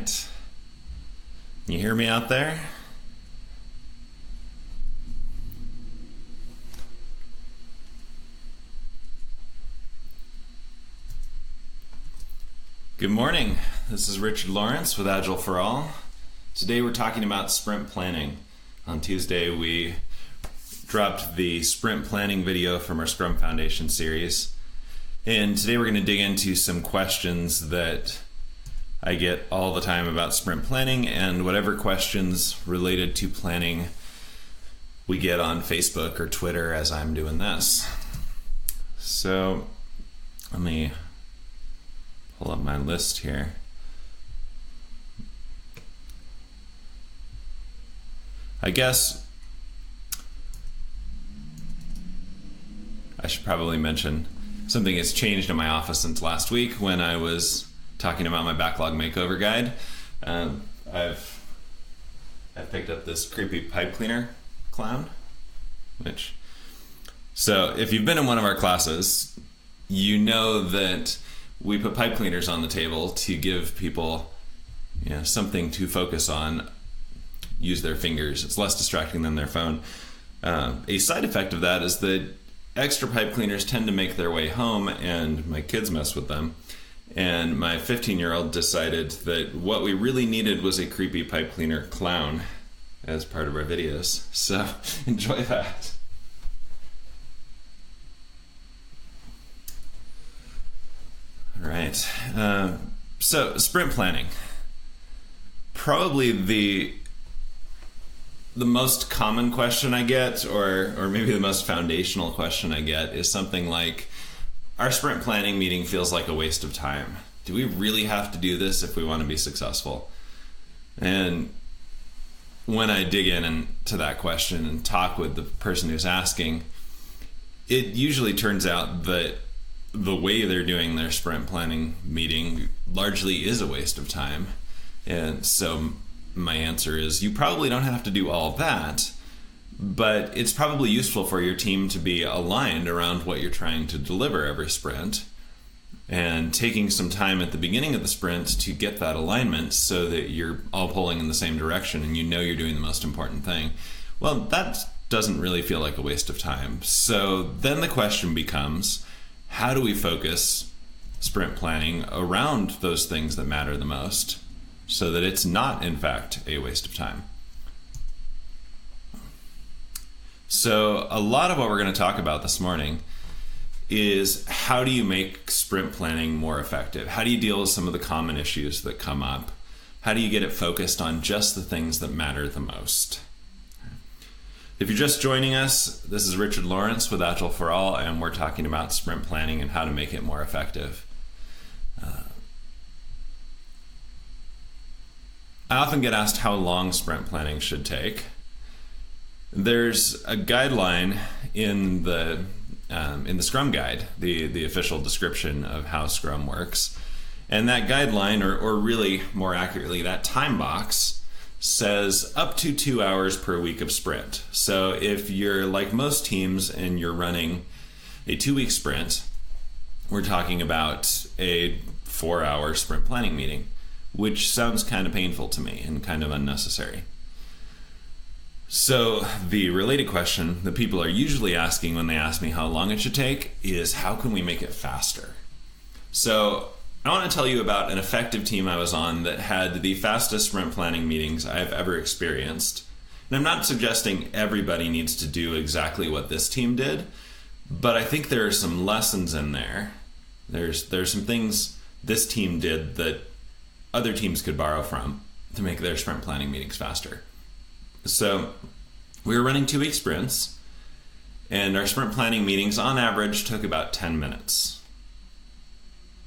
right. You hear me out there? Good morning. This is Richard Lawrence with Agile for All. Today we're talking about sprint planning. On Tuesday we dropped the sprint planning video from our Scrum Foundation series. And today we're going to dig into some questions that I get all the time about sprint planning and whatever questions related to planning we get on Facebook or Twitter as I'm doing this. So let me pull up my list here. I guess I should probably mention something has changed in my office since last week when I was talking about my backlog makeover guide. I've picked up this creepy pipe cleaner clown, so if you've been in one of our classes, you know that we put pipe cleaners on the table to give people, something to focus on, use their fingers. It's less distracting than their phone. A side effect of that is that extra pipe cleaners tend to make their way home and my kids mess with them. And my 15-year-old decided that what we really needed was a creepy pipe cleaner clown as part of our videos. So enjoy that. All right. So sprint planning. Probably the most common question I get, or maybe the most foundational question I get, is something like, our sprint planning meeting feels like a waste of time. Do we really have to do this if we want to be successful? And when I dig into that question and talk with the person who's asking, it usually turns out that the way they're doing their sprint planning meeting largely is a waste of time. And so my answer is, you probably don't have to do all that, but it's probably useful for your team to be aligned around what you're trying to deliver every sprint, and taking some time at the beginning of the sprint to get that alignment so that you're all pulling in the same direction and you're doing the most important thing. Well, that doesn't really feel like a waste of time. So then the question becomes, how do we focus sprint planning around those things that matter the most so that it's not, in fact, a waste of time? So a lot of what we're going to talk about this morning is, how do you make sprint planning more effective? How do you deal with some of the common issues that come up? How do you get it focused on just the things that matter the most? If you're just joining us, this is Richard Lawrence with Agile for All, and we're talking about sprint planning and how to make it more effective. I often get asked how long sprint planning should take. There's a guideline in the Scrum Guide, the official description of how Scrum works. And that guideline, or really more accurately, that time box, says up to 2 hours per week of sprint. So if you're like most teams and you're running a 2-week sprint, we're talking about a 4-hour sprint planning meeting, which sounds kind of painful to me and kind of unnecessary. So the related question that people are usually asking when they ask me how long it should take is, how can we make it faster? So I want to tell you about an effective team I was on that had the fastest sprint planning meetings I've ever experienced. And I'm not suggesting everybody needs to do exactly what this team did, but I think there are some lessons in there. There's some things this team did that other teams could borrow from to make their sprint planning meetings faster. So we were running 2-week sprints, and our sprint planning meetings on average took about 10 minutes.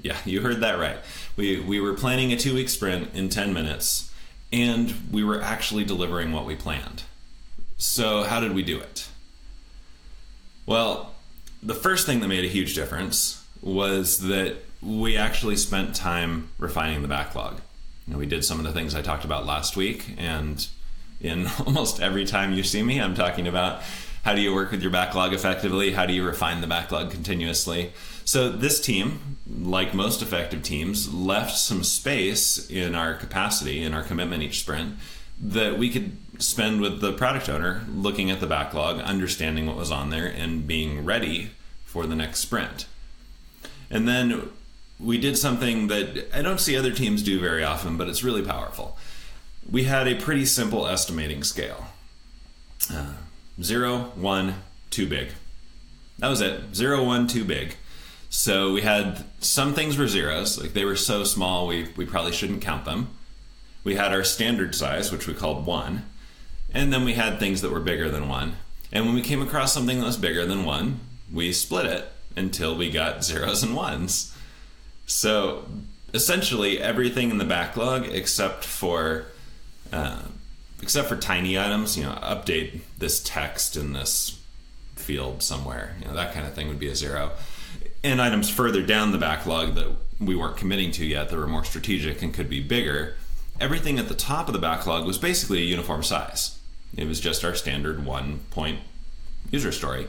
Yeah, you heard that right. We were planning a 2-week sprint in 10 minutes, and we were actually delivering what we planned. So how did we do it? Well, the first thing that made a huge difference was that we actually spent time refining the backlog. We did some of the things I talked about last week, and in almost every time you see me, I'm talking about How do you work with your backlog effectively? How do you refine the backlog continuously? So this team, like most effective teams, left some space in our capacity, in our commitment each sprint, that we could spend with the product owner looking at the backlog, understanding what was on there, and being ready for the next sprint. And then we did something that I don't see other teams do very often, but it's really powerful. We had a pretty simple estimating scale. 0, 1, too big. That was it. 0, 1, too big. So we had some things were zeros, like they were so small we probably shouldn't count them. We had our standard size, which we called 1, and then we had things that were bigger than 1. And when we came across something that was bigger than 1, we split it until we got zeros and ones. So essentially everything in the backlog except for tiny items, update this text in this field somewhere, that kind of thing would be a 0. And items further down the backlog that we weren't committing to yet that were more strategic and could be bigger, everything at the top of the backlog was basically a uniform size. It was just our standard 1-point user story,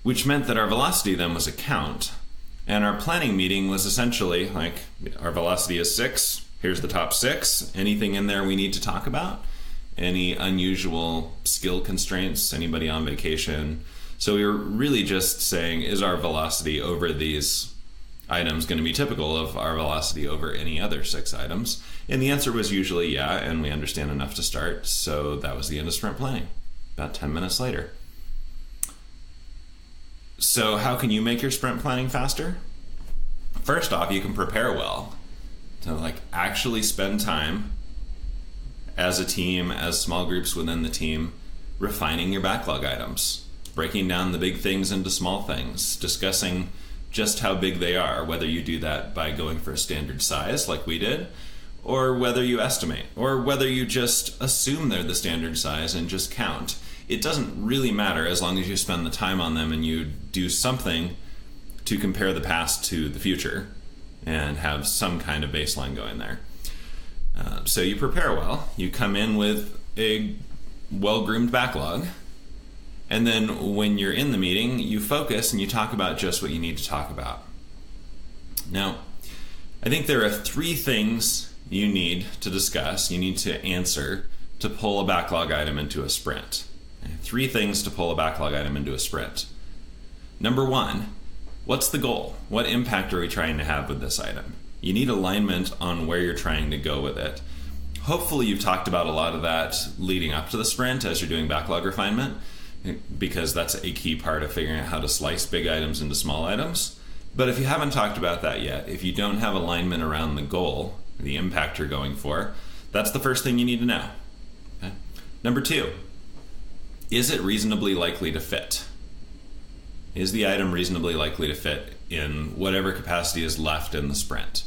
which meant that our velocity then was a count. And our planning meeting was essentially like, our velocity is 6, here's the top 6, anything in there we need to talk about, any unusual skill constraints, anybody on vacation. So we were really just saying, is our velocity over these items going to be typical of our velocity over any other 6 items? And the answer was usually yeah, and we understand enough to start. So that was the end of sprint planning, about 10 minutes later. So how can you make your sprint planning faster? First off, you can prepare well to actually spend time as a team, as small groups within the team, refining your backlog items, breaking down the big things into small things, discussing just how big they are, whether you do that by going for a standard size like we did, or whether you estimate, or whether you just assume they're the standard size and just count. It doesn't really matter as long as you spend the time on them and you do something to compare the past to the future and have some kind of baseline going there. So you prepare well, you come in with a well-groomed backlog, and then when you're in the meeting, you focus and you talk about just what you need to talk about. Now, I think there are 3 things you need to discuss, you need to answer to pull a backlog item into a sprint. 3 things to pull a backlog item into a sprint. Number 1, what's the goal? What impact are we trying to have with this item? You need alignment on where you're trying to go with it. Hopefully you've talked about a lot of that leading up to the sprint as you're doing backlog refinement, because that's a key part of figuring out how to slice big items into small items. But if you haven't talked about that yet, if you don't have alignment around the goal, the impact you're going for, that's the first thing you need to know. Okay? Number 2, is it reasonably likely to fit? Is the item reasonably likely to fit in whatever capacity is left in the sprint?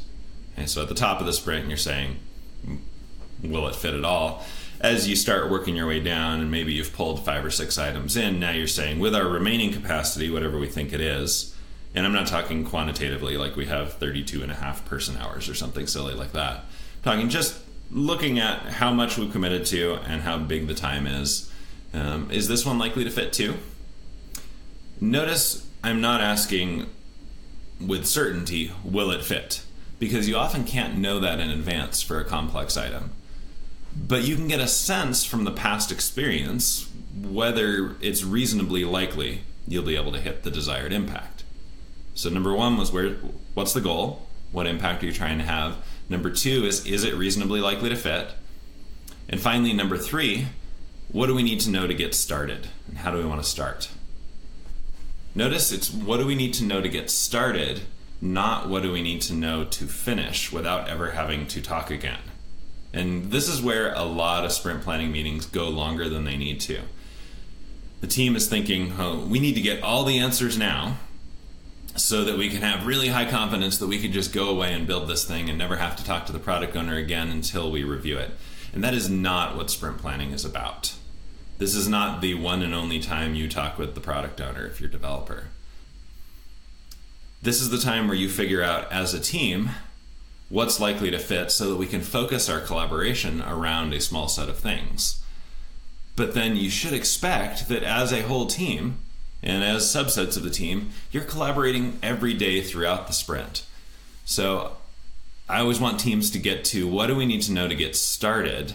Okay, so at the top of the sprint, you're saying, will it fit at all? As you start working your way down and maybe you've pulled 5 or 6 items in, now you're saying, with our remaining capacity, whatever we think it is, and I'm not talking quantitatively like we have 32.5 person hours or something silly like that. I'm talking just looking at how much we've committed to and how big the time is. Is this one likely to fit too? Notice I'm not asking with certainty, will it fit? Because you often can't know that in advance for a complex item. But you can get a sense from the past experience whether it's reasonably likely you'll be able to hit the desired impact. So number 1 was what's the goal? What impact are you trying to have? Number 2 is it reasonably likely to fit? And finally, number 3, what do we need to know to get started? And how do we want to start? Notice it's what do we need to know to get started, not what do we need to know to finish without ever having to talk again. And this is where a lot of sprint planning meetings go longer than they need to. The team is thinking, oh, we need to get all the answers now so that we can have really high confidence that we could just go away and build this thing and never have to talk to the product owner again until we review it. And that is not what sprint planning is about. This is not the one and only time you talk with the product owner if you're a developer. This is the time where you figure out as a team what's likely to fit so that we can focus our collaboration around a small set of things. But then you should expect that as a whole team and as subsets of the team, you're collaborating every day throughout the sprint. So I always want teams to get to what do we need to know to get started,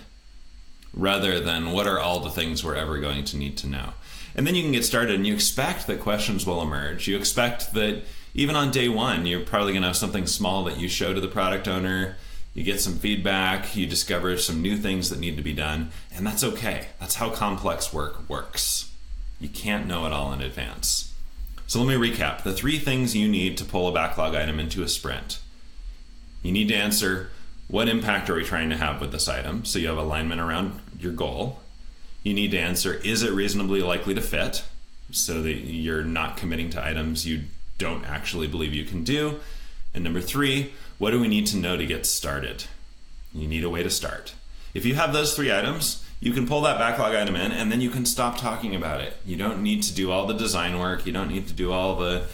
rather than what are all the things we're ever going to need to know. And then you can get started, and you expect that questions will emerge. You expect that even on day one, you're probably going to have something small that you show to the product owner. You get some feedback, you discover some new things that need to be done, and that's okay. That's how complex work works. You can't know it all in advance. So let me recap. The 3 things you need to pull a backlog item into a sprint. You need to answer, what impact are we trying to have with this item? So you have alignment around your goal. You need to answer, is it reasonably likely to fit? So that you're not committing to items you don't actually believe you can do. And number 3, what do we need to know to get started? You need a way to start. If you have those 3 items, you can pull that backlog item in, and then you can stop talking about it. You don't need to do all the design work. You don't need to do all the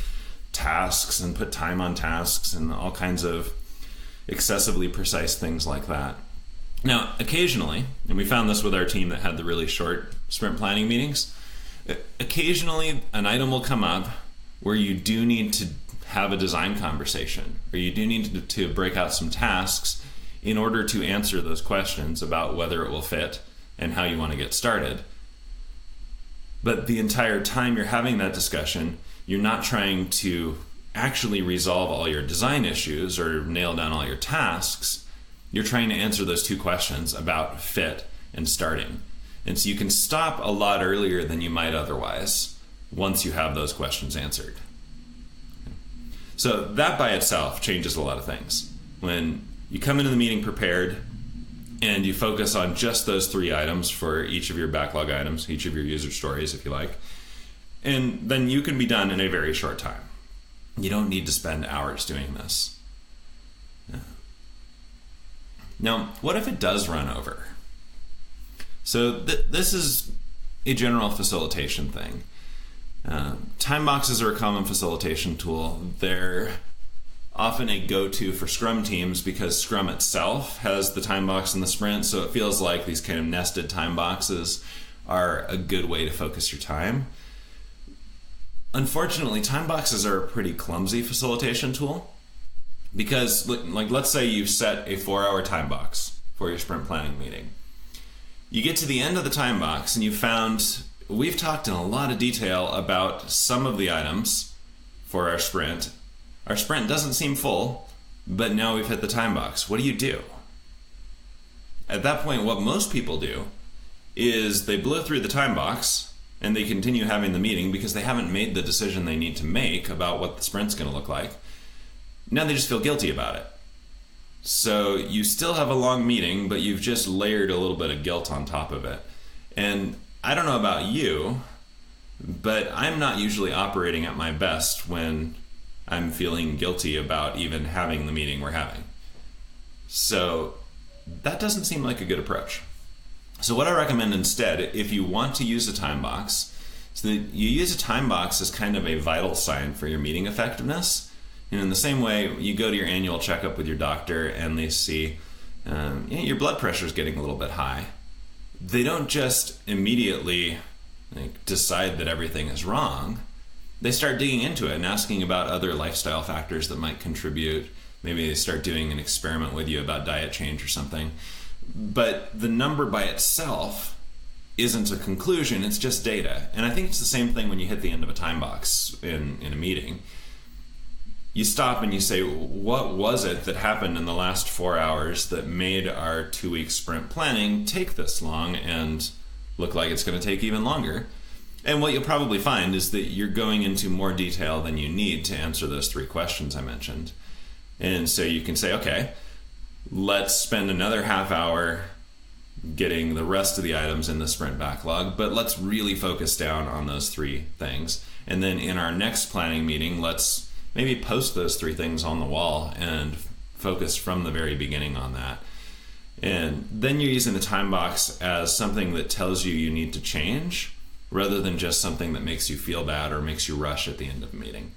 tasks and put time on tasks and all kinds of excessively precise things like that. Now, occasionally, and we found this with our team that had the really short sprint planning meetings, occasionally an item will come up where you do need to have a design conversation, or you do need to break out some tasks in order to answer those questions about whether it will fit and how you want to get started. But the entire time you're having that discussion, you're not trying to actually resolve all your design issues or nail down all your tasks. You're trying to answer those 2 questions about fit and starting. And so you can stop a lot earlier than you might otherwise once you have those questions answered. So that by itself changes a lot of things. When you come into the meeting prepared and you focus on just those 3 items for each of your backlog items, each of your user stories, if you like, and then you can be done in a very short time. You don't need to spend hours doing this. Now, what if it does run over? So this is a general facilitation thing. Time boxes are a common facilitation tool. They're often a go-to for Scrum teams because Scrum itself has the time box in the sprint, so it feels like these kind of nested time boxes are a good way to focus your time. Unfortunately, time boxes are a pretty clumsy facilitation tool because, like, let's say you've set a 4-hour time box for your sprint planning meeting. You get to the end of the time box and you found we've talked in a lot of detail about some of the items for our sprint. Our sprint doesn't seem full, but now we've hit the time box. What do you do? At that point, what most people do is they blow through the time box and they continue having the meeting because they haven't made the decision they need to make about what the sprint's going to look like. Now they just feel guilty about it. So you still have a long meeting, but you've just layered a little bit of guilt on top of it. And I don't know about you, but I'm not usually operating at my best when I'm feeling guilty about even having the meeting we're having. So that doesn't seem like a good approach. So what I recommend instead, if you want to use a time box, is that you use a time box as kind of a vital sign for your meeting effectiveness. And in the same way, you go to your annual checkup with your doctor and they see your blood pressure is getting a little bit high. They don't just immediately decide that everything is wrong. They start digging into it and asking about other lifestyle factors that might contribute. Maybe they start doing an experiment with you about diet change or something. But the number by itself isn't a conclusion, it's just data. And I think it's the same thing when you hit the end of a time box in a meeting. You stop and you say, what was it that happened in the last 4 hours that made our 2-week sprint planning take this long and look like it's going to take even longer? And what you'll probably find is that you're going into more detail than you need to answer those 3 questions I mentioned. And so you can say, okay, let's spend another half hour getting the rest of the items in the sprint backlog, but let's really focus down on those 3 things. And then in our next planning meeting, let's maybe post those 3 things on the wall and focus from the very beginning on that. And then you're using the time box as something that tells you you need to change rather than just something that makes you feel bad or makes you rush at the end of a meeting.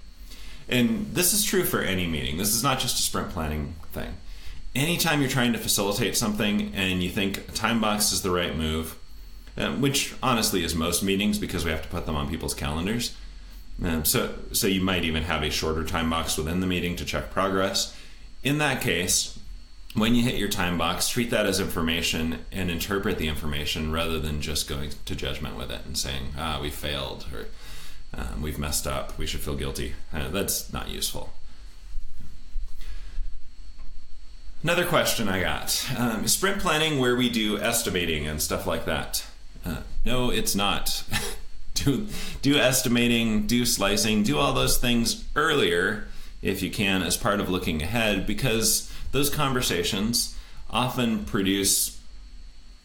And this is true for any meeting. This is not just a sprint planning thing. Anytime you're trying to facilitate something and you think a time box is the right move, which honestly is most meetings because we have to put them on people's calendars. So you might even have a shorter time box within the meeting to check progress. In that case, when you hit your time box, treat that as information and interpret the information rather than just going to judgment with it and saying, we failed, or we've messed up, we should feel guilty. That's not useful. Another question I got, sprint planning where we do estimating and stuff like that? No, it's not. Do estimating, do slicing, do all those things earlier if you can as part of looking ahead, because those conversations often produce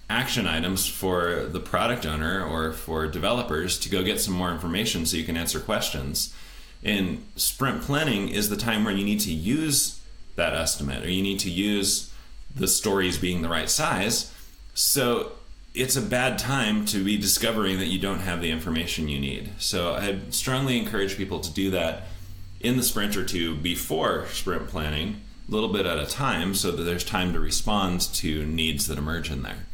action items for the product owner or for developers to go get some more information so you can answer questions. And sprint planning is the time where you need to use that estimate, or you need to use the stories being the right size. So it's a bad time to be discovering that you don't have the information you need. So I strongly encourage people to do that in the sprint or two before sprint planning, a little bit at a time, so that there's time to respond to needs that emerge in there.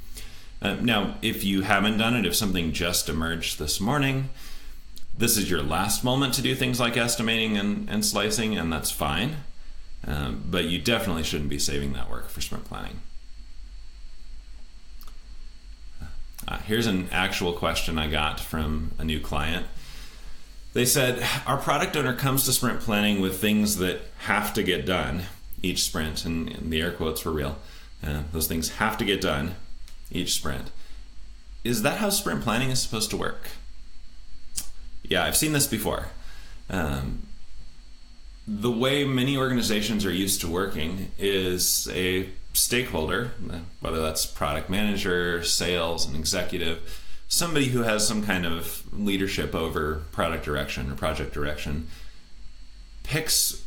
Now, if you haven't done it, if something just emerged this morning, this is your last moment to do things like estimating and slicing, and that's fine. But you definitely shouldn't be saving that work for sprint planning. Here's an actual question I got from a new client. They said, our product owner comes to sprint planning with things that have to get done each sprint, and the air quotes were real. Those things have to get done each sprint. Is that how sprint planning is supposed to work? Yeah, I've seen this before. The way many organizations are used to working is a stakeholder, whether that's product manager, sales, an executive, somebody who has some kind of leadership over product direction or project direction, picks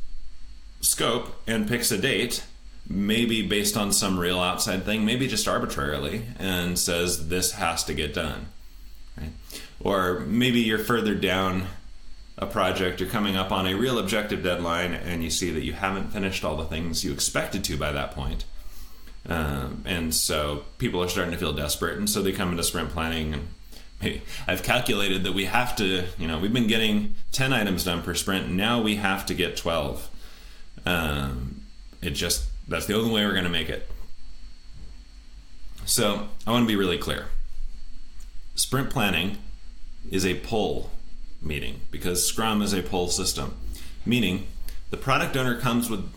scope and picks a date, maybe based on some real outside thing, maybe just arbitrarily, and says this has to get done. Right? Or maybe you're further down a project, you're coming up on a real objective deadline, and you see that you haven't finished all the things you expected to by that point. And so people are starting to feel desperate, and so they come into sprint planning, and hey, I've calculated that we have to, we've been getting 10 items done per sprint, and now we have to get 12. That's the only way we're going to make it. So I want to be really clear. Sprint planning is a pull meeting, because Scrum is a pull system, meaning the product owner comes with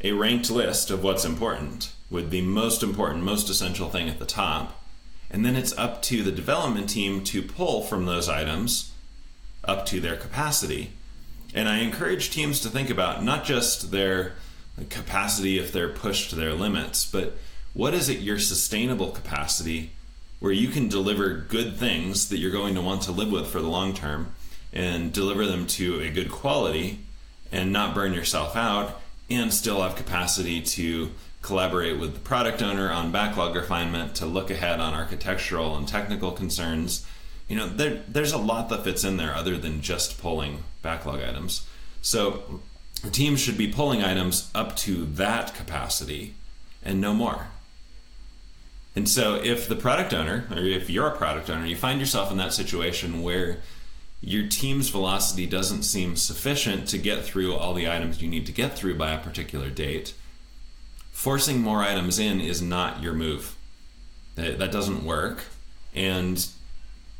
a ranked list of what's important, with the most important, most essential thing at the top, and then it's up to the development team to pull from those items up to their capacity. And I encourage teams to think about not just their capacity if they're pushed to their limits, but what is it your sustainable capacity where you can deliver good things that you're going to want to live with for the long term, and deliver them to a good quality and not burn yourself out, and still have capacity to collaborate with the product owner on backlog refinement, to look ahead on architectural and technical concerns. There's a lot that fits in there other than just pulling backlog items. So teams should be pulling items up to that capacity and no more. And so if the product owner, or if you're a product owner, you find yourself in that situation where your team's velocity doesn't seem sufficient to get through all the items you need to get through by a particular date, forcing more items in is not your move. That doesn't work. And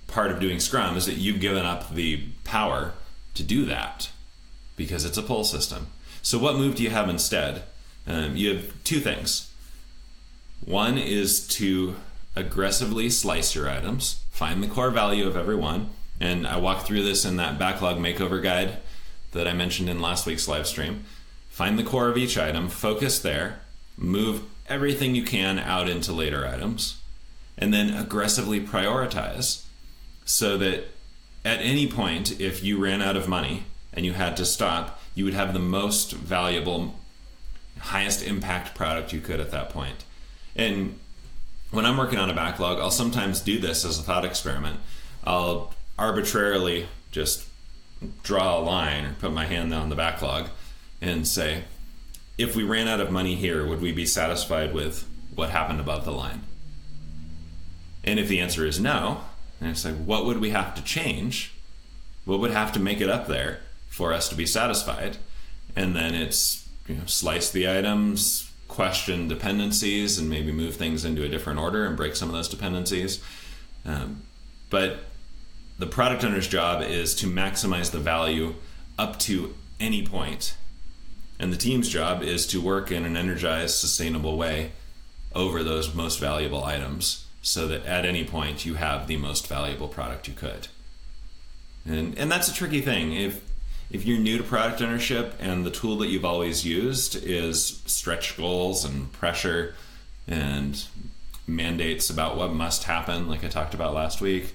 part of doing Scrum is that you've given up the power to do that because it's a pull system. So what move do you have instead? You have two things. One is to aggressively slice your items, find the core value of every one. And I walked through this in that backlog makeover guide that I mentioned in last week's live stream. Find the core of each item, focus there, move everything you can out into later items, and then aggressively prioritize so that at any point, if you ran out of money and you had to stop, you would have the most valuable, highest impact product you could at that point. And when I'm working on a backlog, I'll sometimes do this as a thought experiment. I'll arbitrarily just draw a line or put my hand on the backlog and say, if we ran out of money here, would we be satisfied with what happened above the line? And if the answer is no, then it's like, what would we have to change? What would have to make it up there for us to be satisfied? And then it's, slice the items, question dependencies, and maybe move things into a different order and break some of those dependencies. But the product owner's job is to maximize the value up to any point. And the team's job is to work in an energized, sustainable way over those most valuable items so that at any point you have the most valuable product you could. And that's a tricky thing. If you're new to product ownership and the tool that you've always used is stretch goals and pressure and mandates about what must happen, like I talked about last week,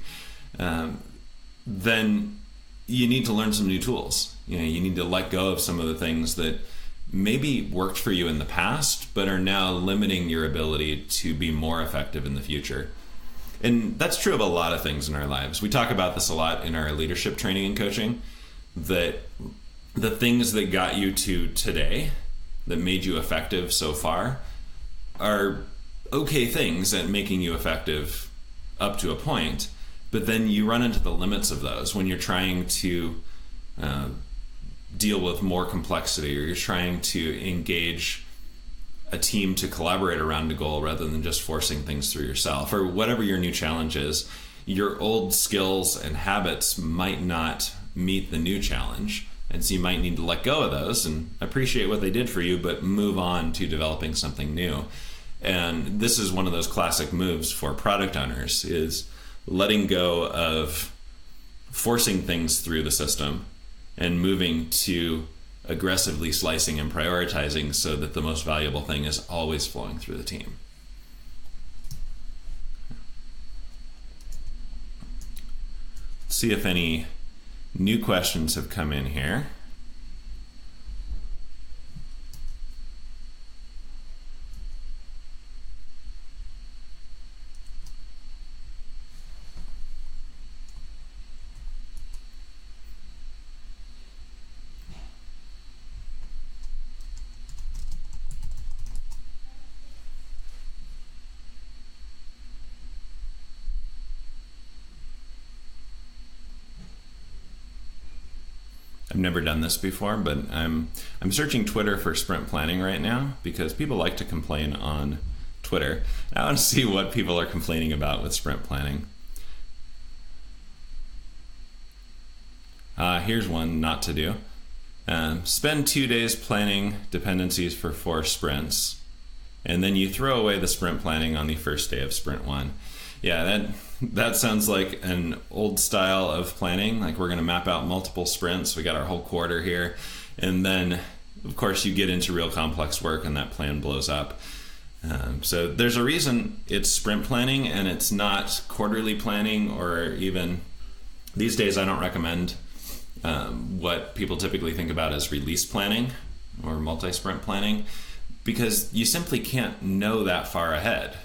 then you need to learn some new tools. You need to let go of some of the things that maybe worked for you in the past, but are now limiting your ability to be more effective in the future. And that's true of a lot of things in our lives. We talk about this a lot in our leadership training and coaching, that the things that got you to today, that made you effective so far, are okay things at making you effective up to a point, but then you run into the limits of those when you're trying to deal with more complexity, or you're trying to engage a team to collaborate around a goal rather than just forcing things through yourself, or whatever your new challenge is. Your old skills and habits might not meet the new challenge, and so you might need to let go of those and appreciate what they did for you, but move on to developing something new. And this is one of those classic moves for product owners, is letting go of forcing things through the system and moving to aggressively slicing and prioritizing so that the most valuable thing is always flowing through the team. Let's see if any new questions have come in here. I've never done this before, but I'm searching Twitter for sprint planning right now because people like to complain on Twitter. I want to see what people are complaining about with sprint planning. Here's one not to do. Spend 2 days planning dependencies for 4 sprints, and then you throw away the sprint planning on the first day of sprint 1. Yeah, that sounds like an old style of planning. Like, we're going to map out multiple sprints. We got our whole quarter here. And then, of course, you get into real complex work and that plan blows up. So there's a reason it's sprint planning and it's not quarterly planning, or even these days I don't recommend what people typically think about as release planning or multi-sprint planning, because you simply can't know that far ahead.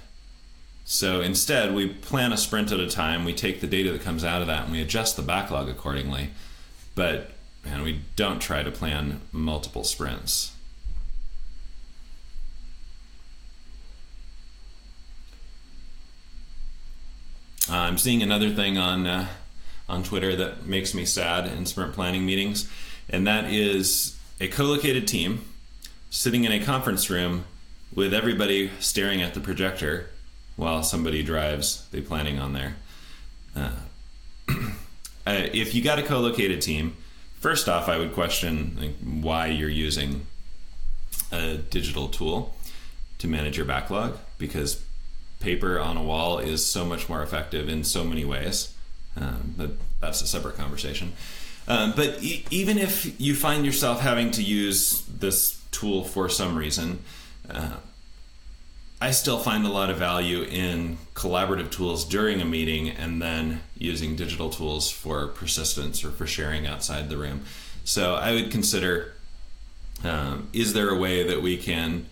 So instead, we plan a sprint at a time, we take the data that comes out of that, and we adjust the backlog accordingly. But we don't try to plan multiple sprints. I'm seeing another thing on Twitter that makes me sad in sprint planning meetings, and that is a co-located team sitting in a conference room with everybody staring at the projector while somebody drives the planning on there. If you got a co-located team, first off, I would question why you're using a digital tool to manage your backlog, because paper on a wall is so much more effective in so many ways. But that's a separate conversation. But even if you find yourself having to use this tool for some reason, I still find a lot of value in collaborative tools during a meeting, and then using digital tools for persistence or for sharing outside the room. So I would consider, is there a way that we can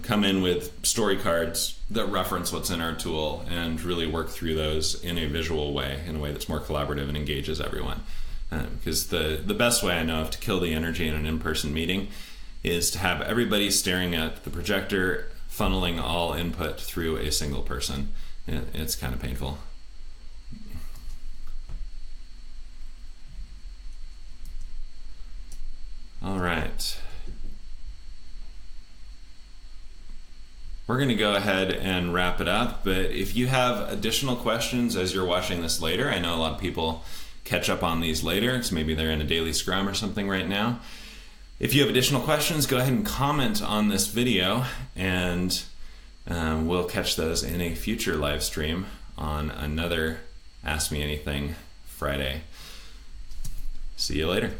come in with story cards that reference what's in our tool and really work through those in a visual way, in a way that's more collaborative and engages everyone. Because the best way I know of to kill the energy in an in-person meeting is to have everybody staring at the projector, funneling all input through a single person. It's kind of painful. All right. We're going to go ahead and wrap it up, but if you have additional questions as you're watching this later, I know a lot of people catch up on these later, so maybe they're in a daily Scrum or something right now. If you have additional questions, go ahead and comment on this video, and we'll catch those in a future live stream on another Ask Me Anything Friday. See you later.